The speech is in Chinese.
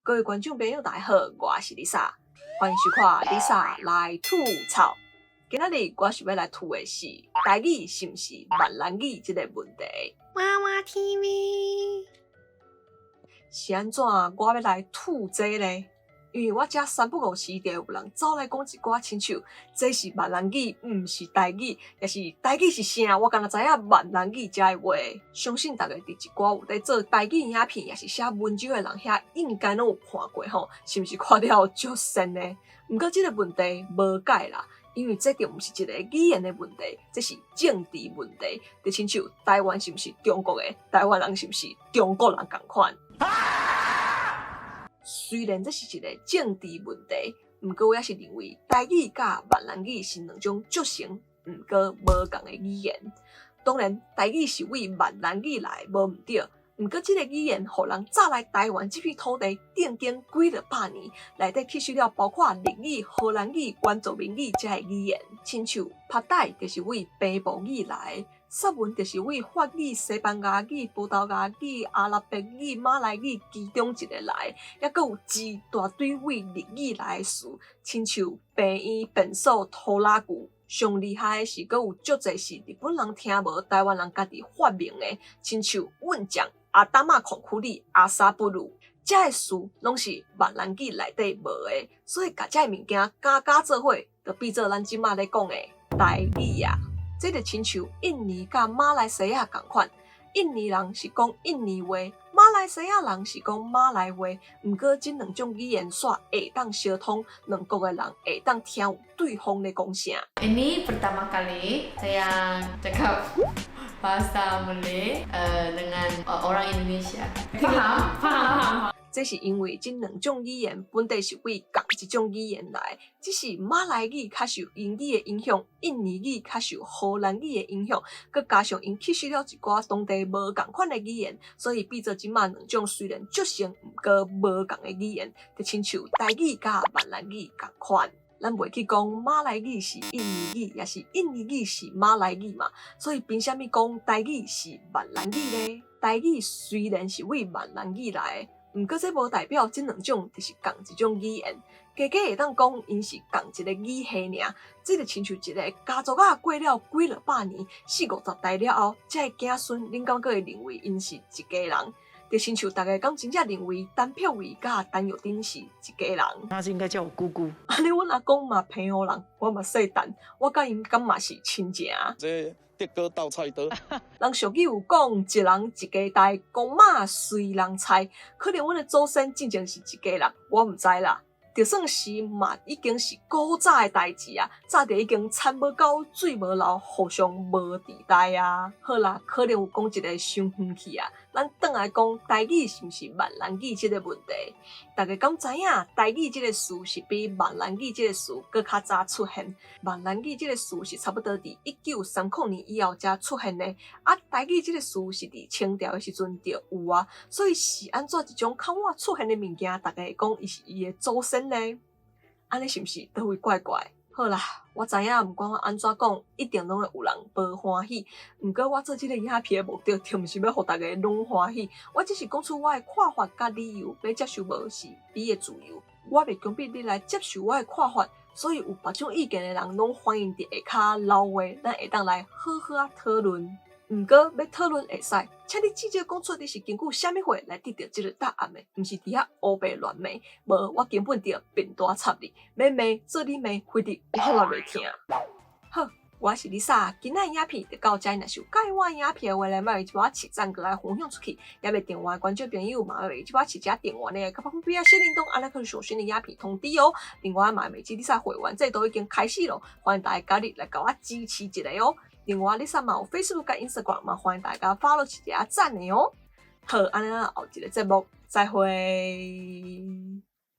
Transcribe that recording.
各位观众朋友，大家好，我是 Lisa， 欢迎收看 Lisa 来吐槽。今仔日我想要来吐的是台语是毋是闽南语这个问题。娃娃 TV 是安怎我要来吐这呢？因为我遮三不五时就有人走来讲一寡亲像这是闽南语，毋是台语，也是台语是啥？我敢若知影闽南语遮的话，相信大家伫一寡有在做台语影片，也是写文章的人遐，应该拢有看过吼，是毋是看了足神呢？毋过这个问题无解啦，因为这就毋是一个语言的问题，这是政治问题。就亲像台湾是毋是中国的，台湾人是毋是中国人同款？虽然这是一个政治问题，毋过我也是认为台语甲闽南语是两种足成毋过无共的语言。当然，台语是为闽南语来，无毋对。毋过，这个语言互人早来台湾这片土地定几落百年，内底吸收了包括日语、荷兰语、原住民语这个语言。亲像拍带就是为北部语来。萨文就是为法语、西班牙语、葡萄牙语、阿拉伯语、马来语其中一个来，也佫有一大堆为日语来的词，亲像病院、便所、拖拉机。上厉害的是，佫有足侪是日本人听无，台湾人家己发明的，亲像稳将、阿达玛孔库里、阿萨布鲁，这个词拢是闽南语内底无的，所以甲这个物件加做伙，就变做咱即马咧讲的台语啊。这就亲像印尼甲马来西亚同款，印尼人是讲印尼话，马来西亚人是讲马来话。毋过，这两种语言煞会当相通，两国的人会当听有对方咧讲啥。Ini pertama kali saya cakap bahasa Malay dengan orang Indonesia. Faham. 这是因为这两种语言本地是为共一种语言来，只是马来语较受英语的影响，印尼语较受荷兰语的影响，佮加上因吸收了一寡当地无共款的语言，所以变做即马两种虽然足成毋过无共的语言，就亲像台语甲闽南语共款。咱袂去讲马来语是印尼语，也是印尼语是马来语嘛，所以凭啥物讲台语是闽南语呢？台语虽然是为闽南语来的。毋过，这无代表这两种就是共一种语言，加会当讲因是共一个语系尔。这就亲像一个家族过了几落百年，40-50代了后，这个子孙恁敢会认为因是一家人？就亲像大家敢真正认为单票位甲单玉丁是一家人？他是应该叫我姑姑。安尼，阮阿公嘛平湖人，我嘛细蛋，我甲因敢嘛是亲情。这德哥倒菜刀，人俗语有讲，一人一家代，公马随人菜。可能阮的祖先真正是一家人，我毋知啦。就算是嘛，已经是古早的代志啊，早就已经田无够，水无流，互相无地带啊。好啦，可能有讲一个伤远去啊。咱转来讲台语是毋是闽南语这个问题，大家敢知影台语这个词是比闽南语这个词搁较早出现？闽南语这个词是差不多伫1930年以后才出现的，啊，台语这个词是伫清朝的时阵就有啊，所以是安怎一种较晚出现的物件，大家会讲伊是伊的祖先呢？安尼是毋是倒位怪怪？好啦，我知影，毋管我安怎讲，一定拢会有人无欢喜。毋过我做这个影片的目的，就毋是要互大家拢欢喜，我只是讲出我的看法甲理由，要接受无是你的自由。我袂强迫你来接受我的看法，所以有别种意见的人，拢欢迎伫下骹留话，咱会当来好好啊讨论。毋过要讨论会使，请你至少讲出你是根据啥物话来得到这个答案的，毋是伫遐乌白乱骂。无，我根本就变大插你，要骂做你骂，非得我也袂听。好，我是 Lisa， 今仔影片就到这，若是有介我影片的话咧，莫一把起赞过来分享出去，也袂订阅的观众朋友嘛，一把起加订阅呢，甲旁边小铃铛按来可以上新的影片通知哦。另外嘛，每集 Lisa 会员这都已经开始咯，欢迎大家加入来甲我支持一下哦。另外，Lisa 嘛有 Facebook 甲 Instagram 嘛，欢迎大家 follow 一下赞的哦。好，安尼后一个节目再会。